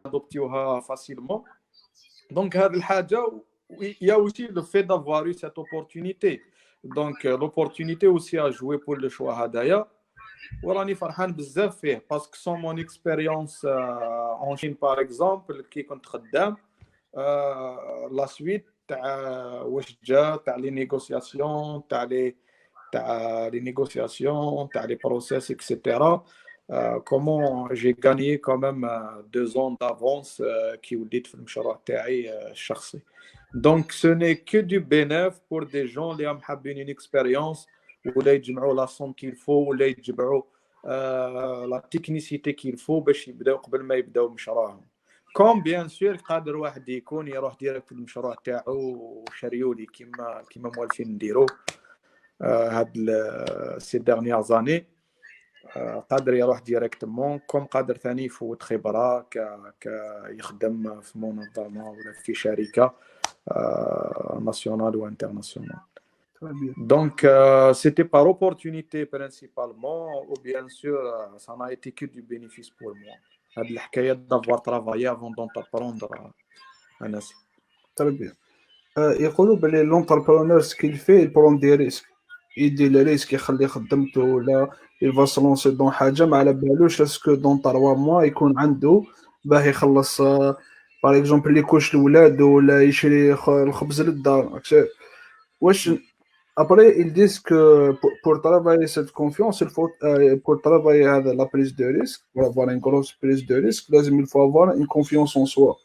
adoptioها facilement. Donc, il y a aussi le fait d'avoir eu cette opportunité. Donc, l'opportunité aussi à jouer pour le choix Hadaya. وراني فرحان بزاف فيه باسكو سون مون اكسبيريونس اون شين باغ اكزومبل كي كنت خدام لا سويت تاع واش جا تاع لي نيغوسياسيون تاع لي نيغوسياسيون تاع لي بروسيس اكسيتيرا كومون جي غانيي كوميم 2 ans d'avance كي وليت في المشروع تاعي الشخصي. دونك سو ني كو دو بينيف بور دي جون اللي راهم حابين اون اكسبيريونس ولا يجمعوا لا سوم كيل فو ولا يجمعوا لا تكنيسيتي كيل فو باش يبداو قبل ما يبداو مشروعهم. كوم بيان سور قادر واحد يكون يروح ديريكت المشروع تاعو وشريولي كيما موالفين نديرو هاد سي ديرنيير زاني قادر يروح ديريكتومون كوم قادر ثاني يفوت خبره يخدم في منظمه ولا في شركه ناسيونال و انترناسيونال. Donc, c'était par opportunité principalement, ou bien sûr, ça n'a été que du bénéfice pour moi. D'avoir travaillé avant d'entreprendre un essai. Très bien. يقولوا بلي l'entrepreneur كي يفي يبرون دي ريسك يدي لي ريسك يخلي خدمته ولا يفا سلونسي دون حاجه ما على بالوش اسكو دون 3 موا يكون عنده باه يخلص باغ اكزومبل يكوش لولادو ولا يشري الخبز للدار. واش après ils disent que pour travailler cette confiance il faut pour travailler la prise de risque pour avoir une grosse prise de risque لازم il faut avoir une confiance en soi.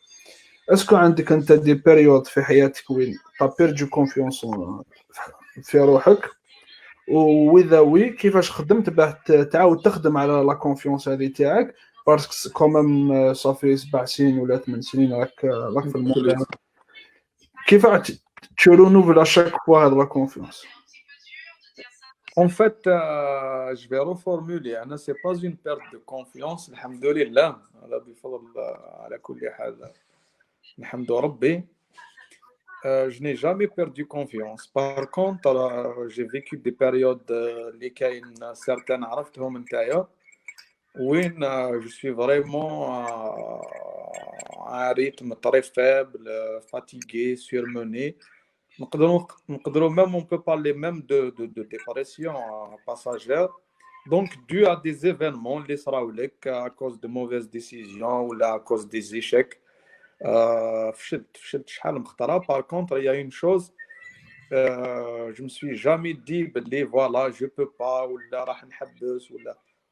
est-ce que عندك انت دي بيريود في حياتك وين t'as perdu confiance في روحك واذا وي كيفاش خدمت باه تعاود تخدم على لا كونفيونس هذه تاعك باسكو كومام صافي 7 سنين ولا 8 سنين راك في الموضوع كيفاش tu renouvelles à chaque fois la confiance? En fait, je vais reformuler. C'est pas une perte de confiance. Alhamdulillah. على بفضل على كل حال. الحمد ربي. Je n'ai jamais perdu confiance. Par contre, j'ai vécu des périodes اللي كاين certaines عرفتهم نتايا وين je suis vraiment à un rythme très faible, fatigué, surmené. Même on peut parler même de dépression passagère. Donc, dû à des événements, les sraoulek, à cause de mauvaises décisions ou là, à cause des échecs. Par contre, il y a une chose, je me suis jamais dit, voilà, je peux pas, ou là,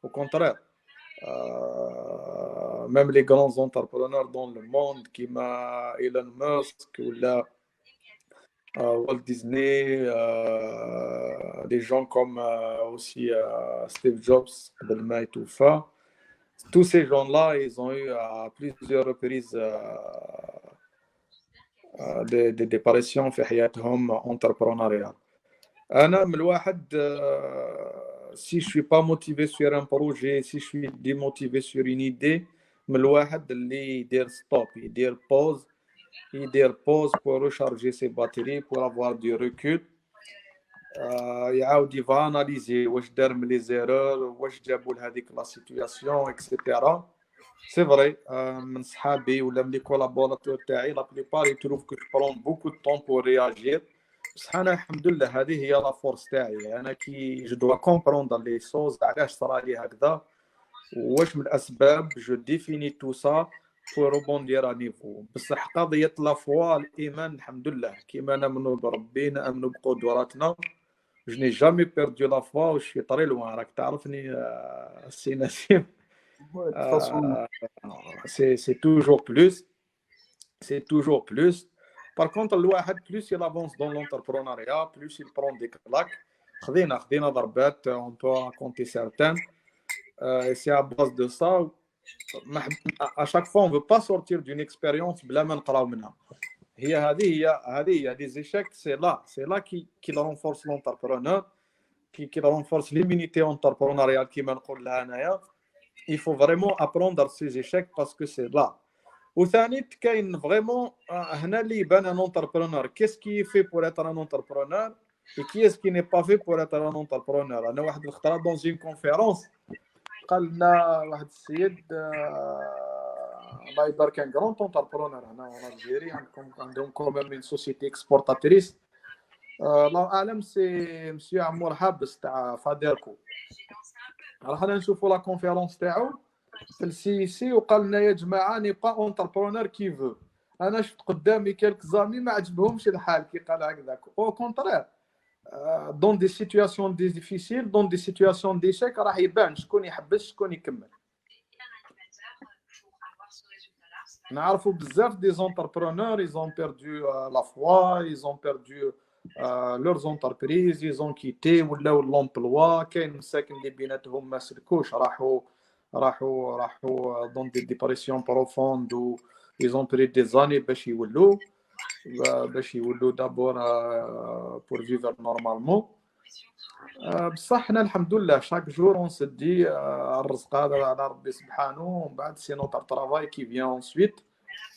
au contraire. Même les grands entrepreneurs dans le monde, comme Elon Musk ou là, Walt Disney, des gens comme aussi Steve Jobs, tous ces gens-là, ils ont eu à plusieurs reprises des dépressions في حياتهم entrepreneuriales. أنا من الواحد si je suis pas motivé sur un projet, si je suis démotivé sur une idée, من الواحد اللي يدير stop, يدير pause pour recharger ses batteries, pour avoir du recul. يعاود يفا analyser واش دار من les erreurs, واش جابوا لهذيك la situation, etc. C'est vrai, من صحابي ولا من les collaborateurs تاعي la plupart ils trouvent que je prends beaucoup de temps pour réagir. بصح انا الحمد لله هذه هي لا فورس تاعي. انا كي جو دوا كومبروندر لي سوز علاش صرا لي هكذا واش من الاسباب جو ديفيني تو سا بور روبوندير ا نيفو. بصح قضيه لا فوا الايمان الحمد لله كيما نامنوا بربي نامنوا بقدراتنا. جو ني جامي بيردو لا فوا وشي طري لوان راك تعرفني السي نسيم. c'est toujours plus. Par contre, الواحد plus il avance dans l'entrepreneuriat, plus il prend des claques. خدينا ضربات, on peut en compter certaines. Et c'est à base de ça. À chaque fois, on ne veut pas sortir d'une expérience بلا ما نقراو منها. هي des échecs, c'est là qu'il renforce l'entrepreneur, qu'il renforce l'immunité entrepreneuriale كيما نقول لها انايا. Il faut vraiment apprendre ces échecs parce que c'est là. وثاني كاين فريمون هنا اللي يبان ان entrepreneur qu'est-ce qui est fait pour être un entrepreneur et qui est-ce qui n'est pas fait pour être un entrepreneur. انا واحد الخطره dans une conférence قال لنا واحد السيد الله يبارك ان grand entrepreneur هنا en Algérie عندهم كوميم une société exportatrice الله اعلم سي مسيو عمور حابس تاع فاديركو. راحنا نشوفوا لا كونفيرونس تاعو في السي سي وقال لنا يا جماعه ني با اونتربرونور كي فو. انا شفت قدامي كالك زامي ما عجبهمش الحال كي قال هكذاك. او كونترير دون دي سيتوياسيون ديفيسيل دون دي سيتوياسيون ديشيك راح يبان شكون يحبس شكون يكمل. نعرفوا بزاف دي زونتربرونور ils ont perdu la foi, ils ont perdu leurs entreprises, ils ont quitté ولاو l'emploi. كاين مساكن اللي بيناتهم ما سلكوش راحوا dans des dépressions profondes où ils ont pris des années باش يولوا d'abord pour vivre normalement. بصح حنا الحمد لله chaque jour on se dit الرزق هذا على ربي سبحانه ومن بعد c'est notre travail qui vient ensuite.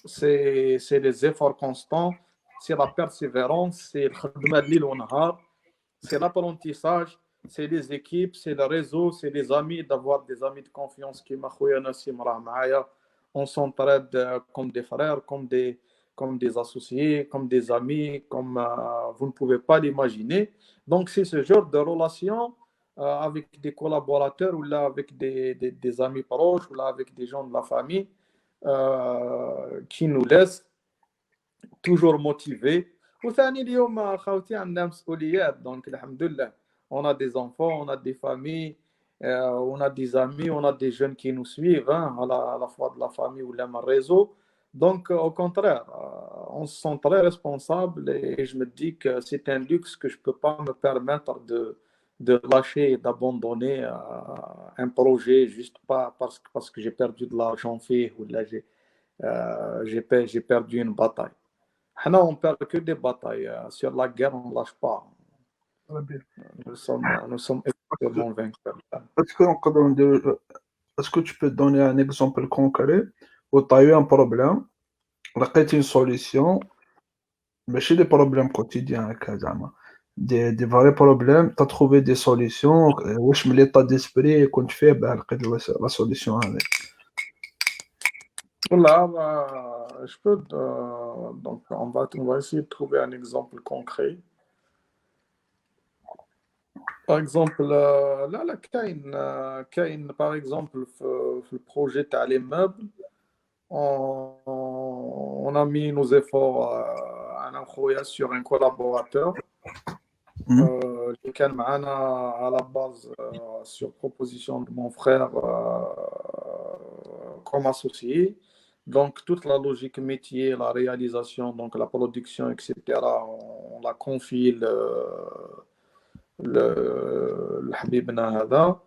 c'est les efforts constants, c'est la persévérance, c'est الخدمه الليل ونهار, c'est l'apprentissage, c'est les équipes, c'est le réseau, c'est les amis, d'avoir des amis de confiance كيما خويا نسيم راه معايا. On s'entraide comme des frères, comme des associés, comme des amis, comme vous ne pouvez pas l'imaginer. Donc c'est ce genre de relation avec des collaborateurs ou là avec des amis proches ou là avec des gens de la famille qui nous laissent toujours motivés. وثاني اليوم خاوتي عندنا مسؤوليات donc الحمد لله. On a des enfants, on a des familles, on a des amis, on a des jeunes qui nous suivent, hein, à la fois de la famille ou même un réseau. Donc, au contraire, on se sent très responsable et je me dis que c'est un luxe que je ne peux pas me permettre de lâcher et d'abandonner un projet juste pas parce que j'ai perdu de l'argent fait ou là j'ai perdu une bataille. On ne perd que des batailles. Sur la guerre, on ne lâche pas. Nous sommes extrêmement vainqueurs. Est-ce que tu peux donner un exemple concret où tu as eu un problème, لقيت une solution, ماشي des problèmes quotidiens هكا زعما des vrais problèmes, tu as trouvé des solutions, واش من l'état d'esprit كنت فيه باه لقيت la solution هذه. Voilà, je peux donc on va essayer de trouver un exemple concret. Par exemple, là كاين par exemple في le projet تاع les meubles, on a mis nos efforts انا وخويا sur un collaborateur اللي كان معنا à la base sur proposition de mon frère comme associé. Donc toute la logique métier, la réalisation, donc la production, etc., on l'a confié لحبيبنا هذا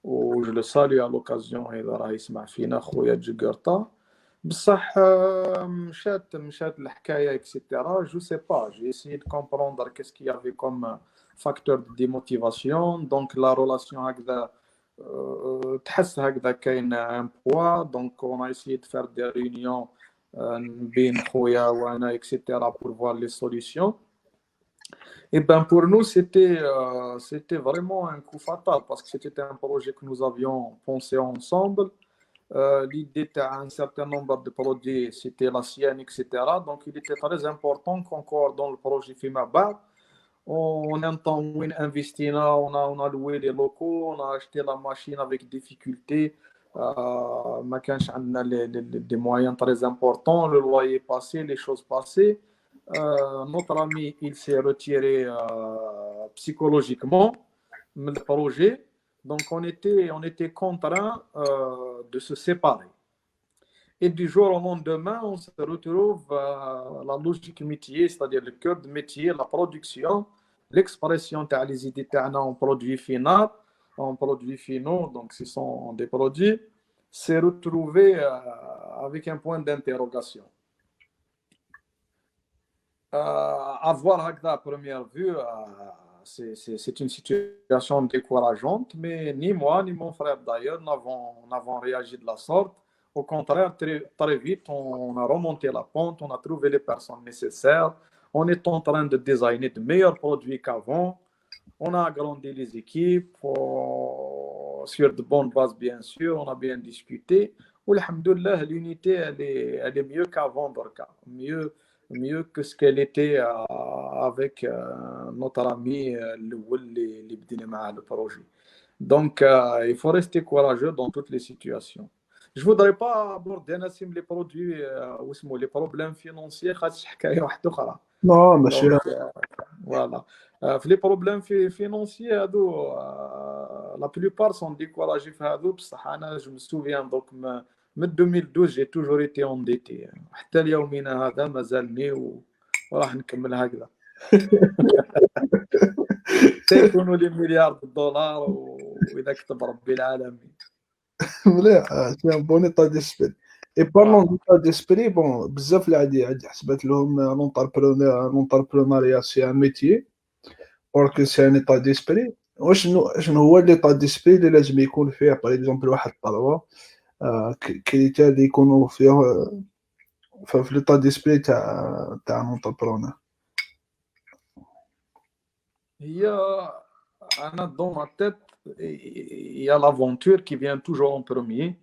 و je le salue à l'occasion إذا راه يسمع فينا خويا جقرطة. بصح مشات الحكاية etc. Je sais pas, j'ai essayé de comprendre qu'est-ce qu'il y avait comme facteur de démotivation. Donc la relation هكذا تحس هكذا كاين un poids. Donc on a essayé de faire des réunions بين خويا وانا etc. pour voir les solutions. Et ben pour nous, c'était vraiment un coup fatal parce que c'était un projet que nous avions pensé ensemble. L'idée d'un certain nombre de produits, c'était la sienne, etc. Donc il était très important qu'encore dans le projet FIMABA, on entend où on a loué les locaux, on a acheté la machine avec difficulté. ما كانش عندنا des moyens très importants, le loyer passé, les choses passées. Notre ami, il s'est retiré psychologiquement du projet. Donc, on était contraints de se séparer. Et du jour au lendemain, on se retrouve à la logique métier, c'est-à-dire le cœur de métier, la production, l'expression des idées en produits finaux, donc ce sont des produits, s'est retrouvé avec un point d'interrogation. Avoir à première vue, c'est une situation décourageante, mais ni moi, ni mon frère d'ailleurs n'avons réagi de la sorte. Au contraire, très vite, on a remonté la pente, on a trouvé les personnes nécessaires, on est en train de designer de meilleurs produits qu'avant, on a agrandi les équipes sur de bonnes bases, bien sûr, on a bien discuté. Alhamdoulilah, l'unité, elle est mieux qu'avant, Dorka. Mieux que ce qu'elle était avec notre ami اللي بدينا معاه le projet. Donc, il faut rester courageux dans toutes les situations. Je ne voudrais pas aborder Nassim, les produits ou les problèmes financiers, خاطش حكاية واحدة أخرى. Non, ماشي. Donc, voilà. Les problèmes financiers, la plupart sont découragés. Je me souviens, donc, من 2012, j'ai toujours été endetté. حتى اليومنا هذا ما زالني وراح نكمل هكذا. سيكونوا لي مليار دولار وإذا كتب ربي العالمين. مليح، c'est un bon état d'esprit. Et parlons d'état d'esprit, bon, بزاف اللي عندي حسبت لهم l'entrepreneuriat c'est un métier or que c'est un état d'esprit. شنو هو l'état d'esprit اللي لازم يكون فيه par exemple واحد الطلبة كريتير اللي يكونوا فيه في l'état d'esprit تاع un entrepreneur. Dans ma tête, il y a l'aventure qui vient toujours en premier.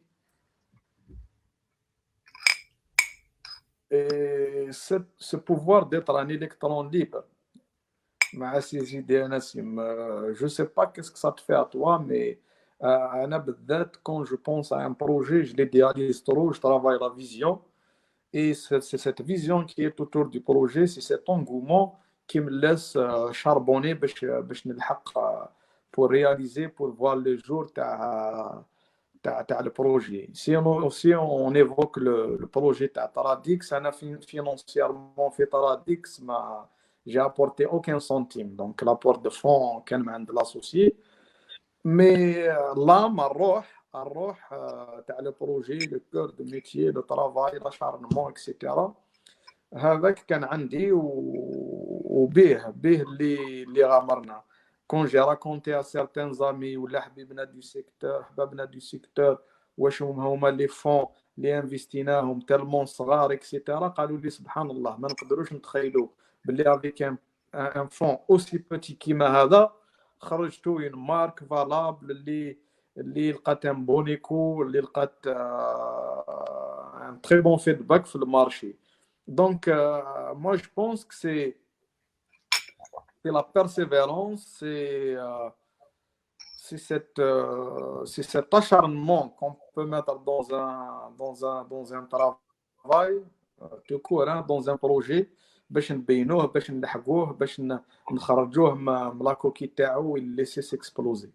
Et ce pouvoir d'être un électron libre. Je ne sais pas qu'est-ce que ça te fait à toi, mais quand je pense à un projet, je l'idéalise trop, je travaille la vision. Et c'est cette vision qui est autour du projet, c'est cet engouement qui me laisse charbonner pour réaliser, pour voir le jour le projet. Si on évoque le projet Taradix, financièrement fait Taradix, j'ai apporté aucun centime. Donc l'apport de fonds كان من عند l'associé. Mais l'âme, الروح تاع le projet, le cœur de métier, le travail, l'acharnement, etc. هذاك كان عندي وبيه اللي غامرنا. Quand j'ai raconté à certains amis ولا حبابنا du secteur واش هما لي فون اللي انفستيناهم تالمون صغار اكسيتيرا قالوا لي سبحان الله ما نقدروش نتخيلوا باللي افيك ان فون اوسي بوتي كيما هذا خرجتوا اون مارك فالابل اللي لقات ان بونيكو اللي لقات ان تري بون فيدباك في المارشي. Donc, moi, je pense que c'est la persévérance, c'est cet acharnement qu'on peut mettre dans un travail, tout court, hein, dans un projet, باش نبينوه باش نلحقوه باش نخرجوه من لا كوكي تاعو laisser s'exploser.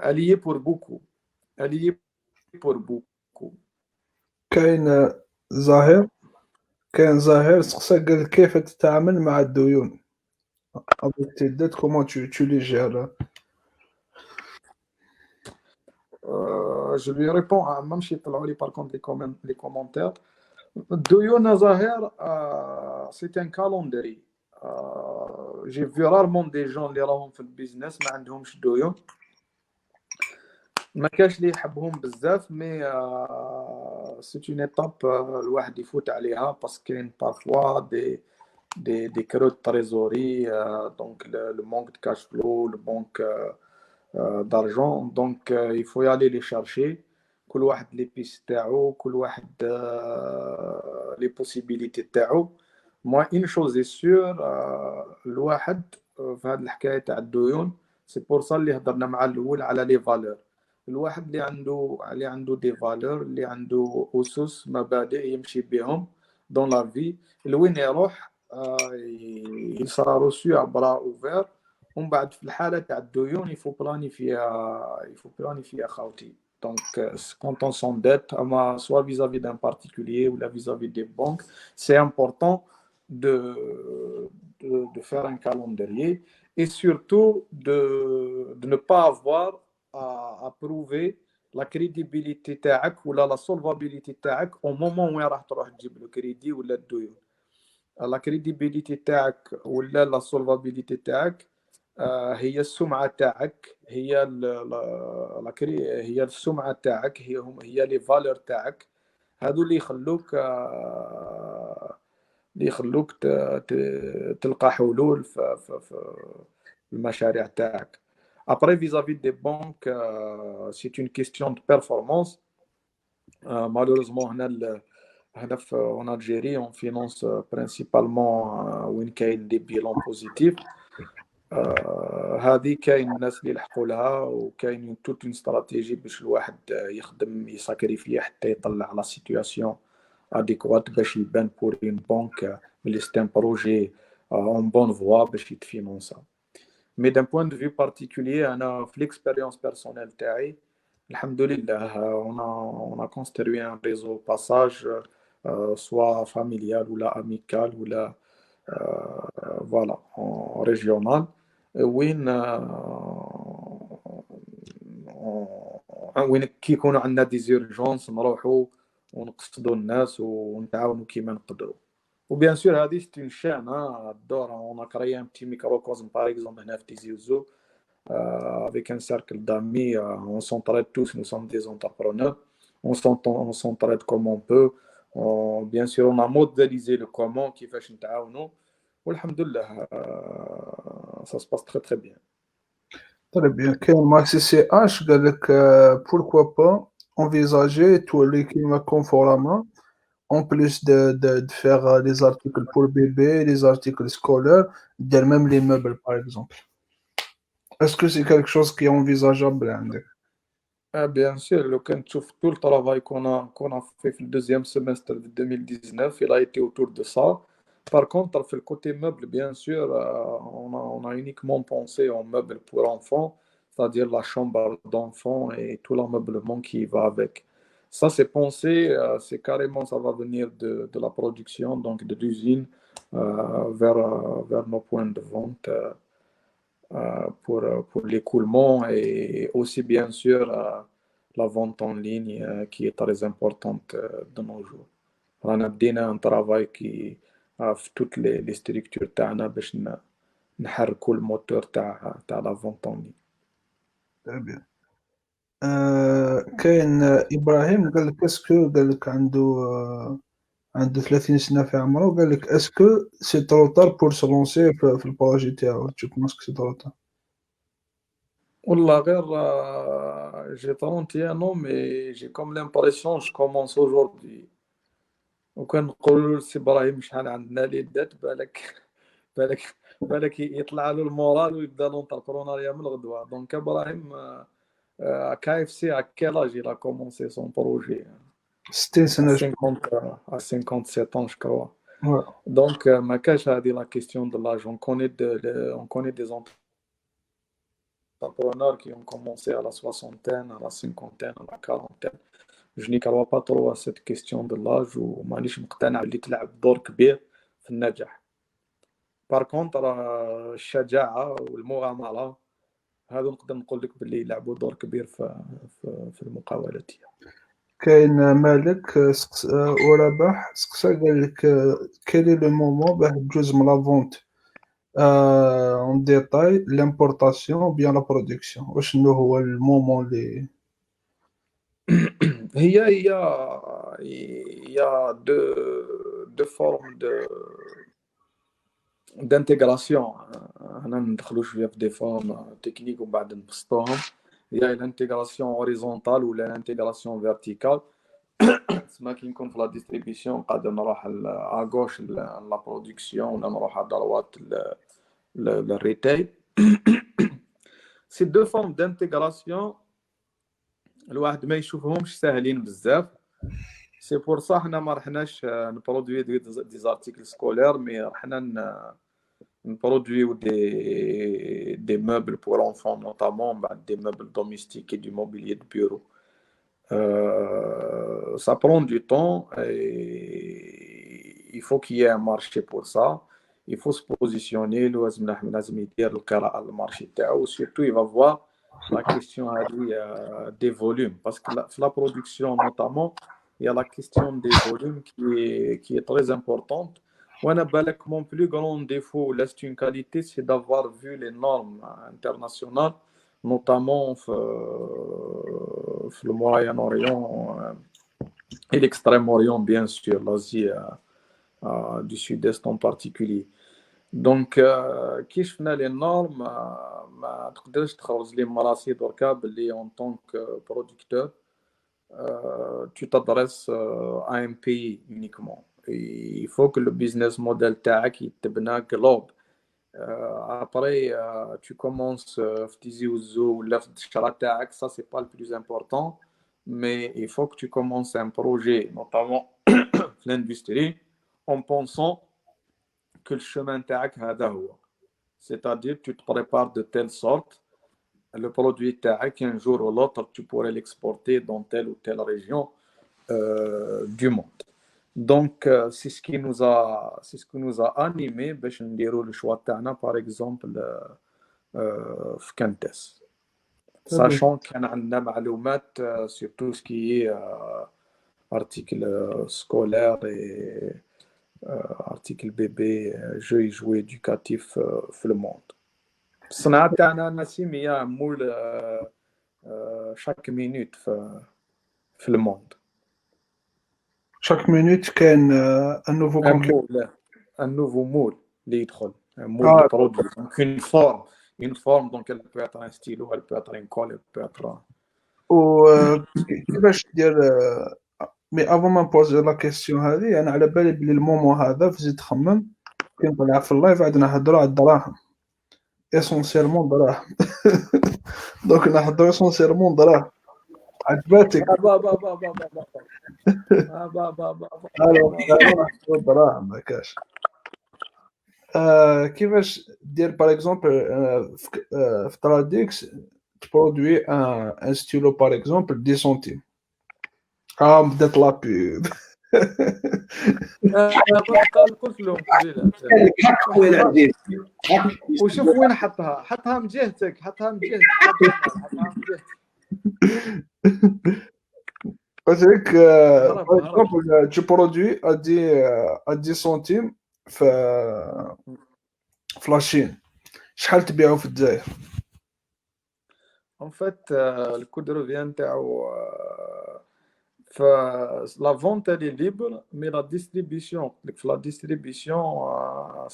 Elle y est pour beaucoup. Elle y est pour beaucoup. كاين ظاهر سقساك قال كيف تتعامل مع الديون avec tes dettes, comment tu les gères. Je lui réponds même si par contre les commentaires. الديون ظاهر c'est un calendrier. J'ai vu rarement des gens اللي راهم في البيزنس ما عندهمش ديون. ما كاش اللي يحبهم بزاف مي c'est une étape الواحد يفوت عليها parce qu'il y a parfois des creux de trésorerie, donc le manque de cash flow, le manque d'argent, donc il faut y aller les chercher. كل واحد لي بيس تاعو كل واحد لي بوسيبيليتي تاعو. moi une chose est sûre, الواحد في هذه الحكايه تاع الديون سي بور سا اللي هضرنا مع الاول على لي فالور. الواحد اللي عنده دي فالور اللي عنده اسس مبادئ يمشي بهم دون لا في لوين يروح il sera reçu à bras ouverts. ومن بعد في الحاله تاع الديون il faut planifier خاوتي. Donc quand on s'endette soit vis-à-vis d'un particulier ou vis-à-vis des banques, c'est important de faire un calendrier et surtout de ne pas avoir à prouver la crédibilité تاعك ولا la solvabilité تاعك au moment où راح تروح تجيب le crédit ولا الديون. لا كريديبيليتي تاعك ولا لا سولفابيليتي تاعك هي السمعه تاعك، هي السمعه تاعك، هي لي فالور تاعك. هادو اللي يخلوك تلقى حلول في المشاريع تاعك. Après, vis-à-vis des banques, c'est une question de performance. Malheureusement, en Algérie, on finance principalement وين كاين des bilans positifs. هذه كاين الناس اللي يلحقوا لها، وكاين توت اون استراتيجي باش الواحد يخدم يساكريفي حتى يطلع لا سيتوياسيون اديكوات باش يبان بور اون بانك ملي ستان بروجي اون بون فوا باش يتفينونسا. مي دان بوين دو فيو بارتيكولير، انا في ليكسبيريونس بيرسونيل تاعي الحمد لله on a construit un réseau passage soit familial ou là amical ou là voilà régional وين كيكونوا عندنا دي زيرجونس نروحوا ونقصدوا الناس ونتعاونوا كيما نقدروا. وبيان سور هذه ستين شان الدور اون كريي ان بتي ميكروكوزم باغ اكزومبل هنا في تيزي وزو avec un cercle d'amis, on s'entraide tous, nous sommes des entrepreneurs, on s'entraide comme on peut. Bien sûr, on a modélisé le comment qui fait نتعاونوا والحمد لله ça se passe très très bien. Très bien. كاين مع سي سي اش قال لك pourquoi pas envisager تولي كيما Conforama en plus de faire les articles pour bébé, les articles scolaires, dire même les meubles par exemple. Est-ce que c'est quelque chose qui est envisageable عندك؟ Bien sûr, لو كان تشوف tout le travail qu'on a fait في le deuxième semestre de 2019, il a été autour de ça. Par contre, في le côté meuble, bien sûr, on a uniquement pensé en meubles pour enfants, c'est-à-dire la chambre d'enfant et tout l'ameublement qui va avec. Ça, c'est pensé, c'est carrément, ça va venir de la production, donc de l'usine, vers nos points de vente pour l'écoulement et aussi, bien sûr, la vente en ligne qui est très importante de nos jours. On a بدينا un travail qui في toutes les structures تاعنا باش نحركوا الموتور تاع la vente en ligne. Très bien. كاين ابراهيم قال لك اسكو قال لك عنده 30 سنه في عمره وقال لك اسكو سي ترو طار بور سو لونسي في البروجي تاعو tu penses que c'est trop tard؟ والله غير j'ai 31 ans mais j'ai comme l'impression je commence aujourd'hui. وكان نقولوا لسي ابراهيم شحال عندنا لي دات بالك يطلع له المورال ويبدا لونتربرونيا من الغدوه. دونك ابراهيم KFC à quel âge il a commencé son projet? 60 À سنه 50, à 57 ans, je crois. Ouais. Donc, ma cache a dit la question de l'âge. On connaît des entrepreneurs qui ont commencé à la soixantaine, à la cinquantaine, à la quarantaine. Je n'y crois pas trop à cette question de l'âge ومانيش مقتنع اللي تلعب دور كبير في النجاح. Par contre, الشجاعة والمغامرة هذا نقدر نقول لك باللي يلعبوا دور كبير في المقاولات. كاين مالك ورباح سقسا قال لك quel est le moment باه تجوز من لا فونت en détail l'importation ou bien la production وشنو هو المومون اللي Il y a deux formes d'intégration. هنا ندخلوا شويه في دي فورم تكنيك ومن بعد نبسطوهم. Il y a l'intégration horizontale ou l'intégration verticale. تسمى كي نكون في لا ديستريبيسيون قادر نروح à gauche لا برودكسيون ولا نروح à droite le retail. Ces deux formes d'intégration الواحد ما يشوفهمش ساهلين بزاف. سي بور صح حنا ما رحناش نبرودوي دي زارتيكل سكولير مي رحنا نبرودويو دي مeubles pour enfants notamment بعد des meubles domestiques et du mobilier de bureau. Ça prend du temps et il faut qu'il y ait un marché pour ça. Il faut se positionner لازم يدير القراءة للمارشي تاعو surtout il va voir la question des volumes parce que la production notamment il y a la question des volumes qui est très importante وانا بالك mon plus grand défaut reste une qualité c'est d'avoir vu les normes internationales notamment في le Moyen-Orient et l'Extrême-Orient bien sûr l'Asie du Sud-Est en particulier donc كي شفنا les normes ما تقدرش تخرج لي من راسي دركا باللي en tant que producteur tu t'adresses à un pays uniquement. Et il faut que le business model تاعك يتبنى globe. Après, tu commences في تيزي وزو ولا في الشرا تاعك, ça c'est pas le plus important, mais il faut que tu commences un projet, notamment في l'industrie, en pensant que le chemin تاعك هذا هو. C'est-à-dire, tu te prépares de telle sorte le produit تاعك un jour ou l'autre tu pourrais l'exporter dans telle ou telle région du monde. Donc c'est ce qui nous a animé باش نديروا le choix تاعنا par exemple في كانتس. Sachant كان عندنا معلومات sur tout ce qui est articles scolaires et articles bébés, jeux et jouets éducatifs في le monde. الصناعة تاعنا نسيم هي مول chaque minute في le monde. Chaque minute كاين un nouveau Un concurrent. moule, un nouveau moule اللي يدخل, un moule de produit. Donc une forme, donc elle peut être un stylo, elle peut être une colle, elle peut être... كيفاش دير مي افون ما نبوزي لا كيسيون هذه انا على بالي بلي المومون هذا في زيد خمم كي نطلع في اللايف عاد نهضروا على الدراهم اسونسيالمون دراهم دونك نهضروا اسونسيالمون دراهم عجباتك دراهم ما كاش كيفاش دير باغ اكزومبل في تراديكس تبرودوي ان ستيلو باغ اكزومبل 10 سنتيم بدات لا بوب قلت لهم قبيله وشوف وين حطها من جهتك قلت لك tu produis à 10 سنتيم في لاشين شحال تبيعوا في الجزائر؟ En fait, le coût de revient la vente elle est libre, mais la distribution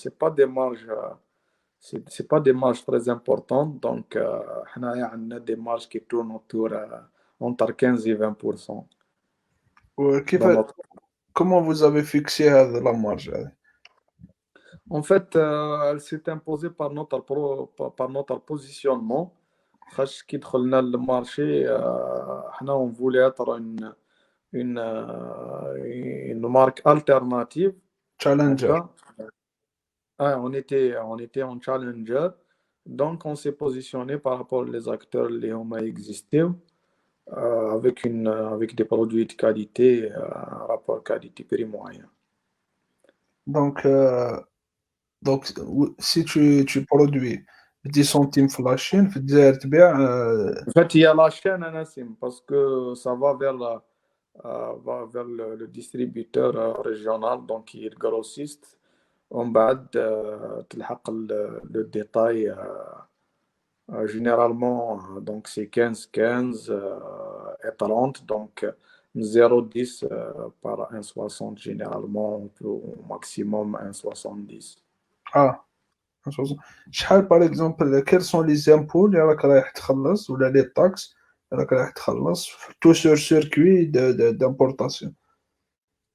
c'est pas des marges c'est pas des marges très importantes, donc on a des marges qui tournent autour entre 15 et 20%. Comment vous avez fixé la marge? En fait, elle s'est imposée par notre positionnement. خاش كي دخلنا للمارشي حنا on voulait être une marque alternative. Challenger. On était en challenger. Donc on s'est positionné par rapport aux acteurs qui ont existé avec des produits de qualité, un rapport qualité-prix moyen. Donc si tu produis 10 centimes في لاشين في الجزائر تبيع En fait, il y a la chaîne Anassim parce que ça va vers le distributeur régional, donc qui est le grossiste. On va تلحق le détail généralement, donc c'est 15 et 30, donc 0,10 par 1,60 généralement, au maximum 1,70. شحال باغ اكزومبل quels sont les impôts اللي راك رايح تخلص ولا لي طاكس راك رايح تخلص تو سور سيركوي d'importation?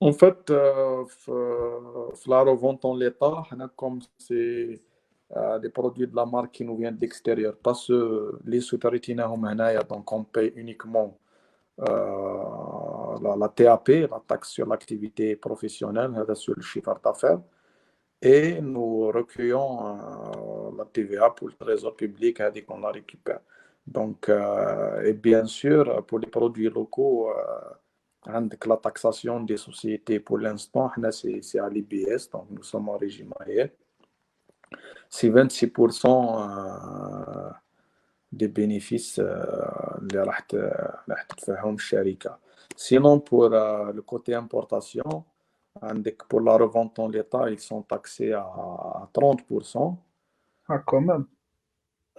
En fait, la revente en l'état, comme c'est des produits de la marque qui nous viennent de l'extérieur, pas les sous-traitants, donc on paye uniquement la TAP, la taxe sur l'activité professionnelle, sur le chiffre d'affaires, et nous recueillons la TVA pour le trésor public qu'on la récupère. Donc, et bien sûr, pour les produits locaux, avec la taxation des sociétés, pour l'instant, c'est à l'IBS, donc nous sommes en régime réel. C'est 26% des bénéfices اللي راح تدفعهم الشركة. Sinon, pour le côté importation, Pour la revente en l'état, ils sont taxés à 30%. Ah, quand même.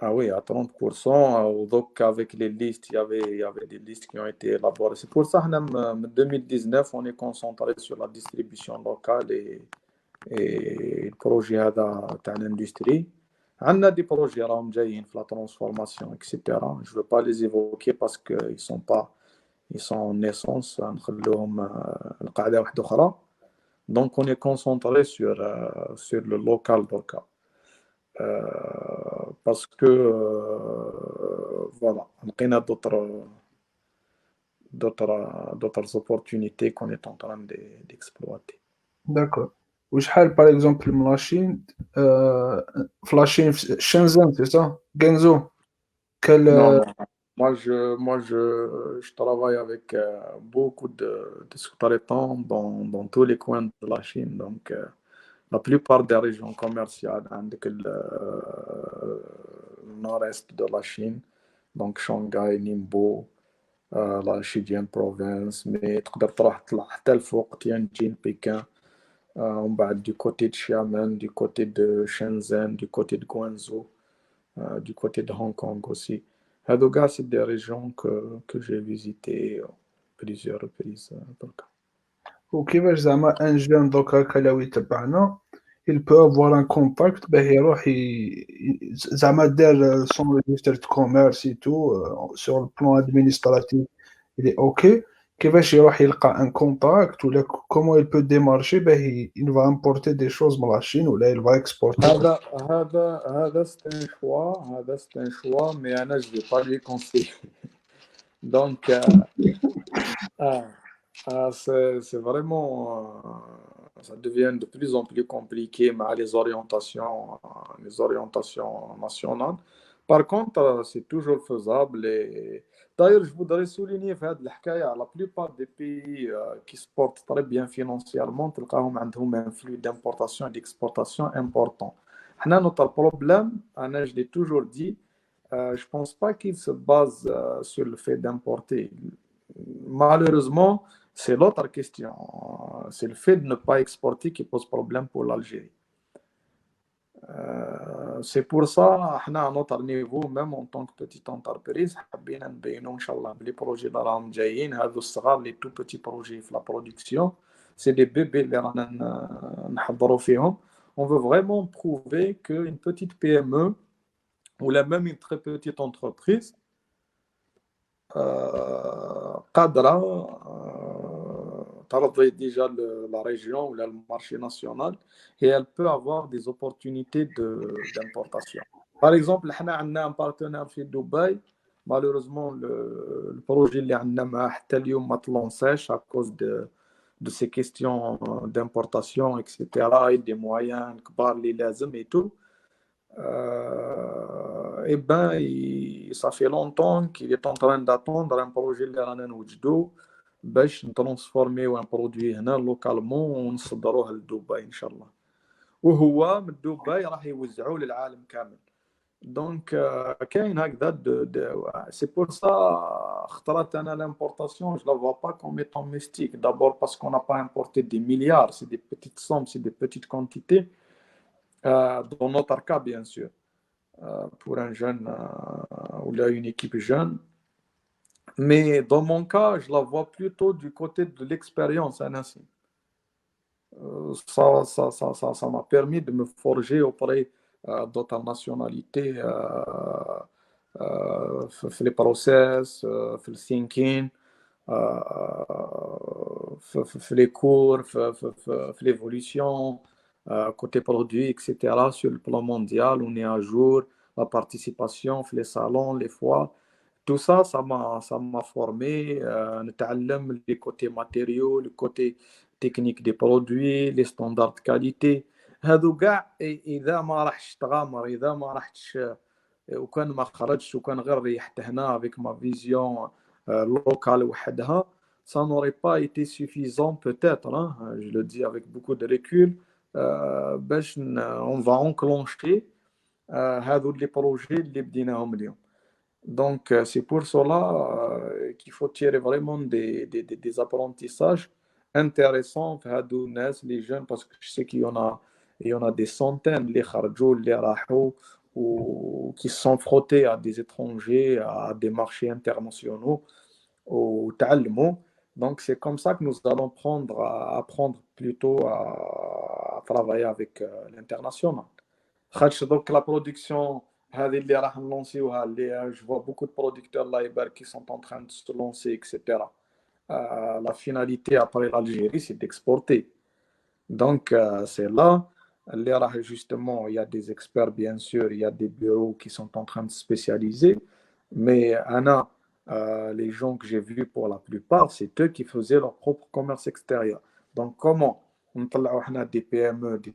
Ah oui, à 30%. Donc, avec les listes, il y avait des listes qui ont été élaborées. C'est pour ça que en 2019, on est concentré sur la distribution locale et le projet de l'industrie. On a des projets راهم جايين في la transformation, etc. Je ne veux pas les évoquer parce qu'ils sont pas, ils sont en naissance. نخلوهم القاعدة واحدة أخرى. Donc, on est concentré sur le local d'Orca. Parce que, voilà, on a d'autres opportunités qu'on est en train d'exploiter. D'accord. وشحال par exemple من لاشين في لاشين في شنزن c'est ça Guangzhou quel Non, non. Je travaille avec beaucoup de sous-traitants dans tous les coins de la Chine. Donc, la plupart des régions commerciales, avec le nord-est de la Chine, donc Shanghai, Ningbo, la Fujian province, mais تقدر تروح تطلع حتى الفوق Tianjin, Pékin, ومن بعد du côté de Xiamen, du côté de Shenzhen, du côté de Guangzhou, du côté de Hong Kong aussi. هادو كاع c'est des régions que j'ai visitées plusieurs reprises. Donc. وكيفاش زعما ان جون دوكا هكا لو يتبعنا il peut avoir un contact باه يروح زعما دار son registre de commerce et tout sur le plan administratif il est ok كيفاش يروح يلقى un contact ولا comment il peut démarcher باه il va importer des choses من la Chine ولا il va exporter هذا c'est un choix, mais أنا je vais pas lui conseiller. Donc, ah, c'est vraiment, ça devient de plus en plus compliqué mais les orientations nationales. Par contre, c'est toujours faisable. Et d'ailleurs, je voudrais souligner في هذه الحكاية, la plupart des pays qui se portent très bien financièrement, تلقاهم عندهم un flux d'importation et d'exportation important. Nous, notre problème, je l'ai toujours dit, je pense pas qu'il se base sur le fait d'importer. Malheureusement, c'est l'autre question. C'est le fait de ne pas exporter qui pose problème pour l'Algérie. C'est pour ça, à notre niveau, même en tant que petite entreprise, حبينا نبينوا إن شاء الله les projets اللي راهم جايين هذو الصغار les tout petits projets في la production, c'est des bébés اللي رانا نحضروا فيهم. On veut vraiment prouver qu'une petite PME ou même une très petite entreprise قادرة ترضي déjà la région ou le marché national et elle peut avoir des opportunités d'importation. Par exemple, on a un partenaire في Dubaï. Malheureusement, le projet اللي عندنا معاه حتى اليوم ما تلونساش à cause de ces questions d'importation, etc. et des moyens كبار اللي لازم et tout. Eh ben, ça fait longtemps qu'il est en train d'attendre un projet اللي رانا نوجدوه باش نترانسفورميو ان برودوي هنا لوكالمون ونصدروه لدبي ان شاء الله. وهو من دبي راح يوزعوه للعالم كامل. دونك كاين هكذا سي بور سا اخترت انا l'importation, je la vois pas comme étant mystique. D'abord parce qu'on n'a pas importé des milliards, c'est des petites sommes, c'est des petites quantités. Dans notre cas, bien sûr. Pour un jeune ou là une équipe jeune. Mais dans mon cas, je la vois plutôt du côté de l'expérience, hein, ainsi. Ça m'a permis de me forger auprès d'autres nationalités, في les process, في le thinking, في les cours, في l'évolution, côté produit, etc. Sur le plan mondial, on est à jour, la participation, les salons, les foires. Tout ça, ça m'a formé. نتعلم les côtés matériaux, les côtés techniques des produits, les standards de qualité. هذو كاع إذا ما راحش تغامر، إذا ما راحش وكان ما خرجش وكان غير ريحت هنا avec ma vision locale وحدها, ça n'aurait pas été suffisant peut-être, hein, je le dis avec beaucoup de recul, باش on va enclencher هذو les projets اللي بديناهم اليوم. Donc, c'est pour cela qu'il faut tirer vraiment des apprentissages intéressant في هادو الناس les jeunes parce que je sais qu'il y en a des centaines اللي خرجوا اللي راحوا ou qui se sont frottés à des étrangers à des marchés internationaux au تعلموا. Donc c'est comme ça que nous allons apprendre plutôt à travailler avec l'international. خاطش donc la production هذه اللي راح نلونسيوها اللي je vois beaucoup de producteurs الله يبارك qui sont en train de se lancer etc. La finalité après l'Algérie c'est d'exporter. Donc c'est là justement il y a des experts bien sûr, il y a des bureaux qui sont en train de se spécialiser, mais Anna, les gens que j'ai vus pour la plupart c'est eux qui faisaient leur propre commerce extérieur. Donc comment on a des PME des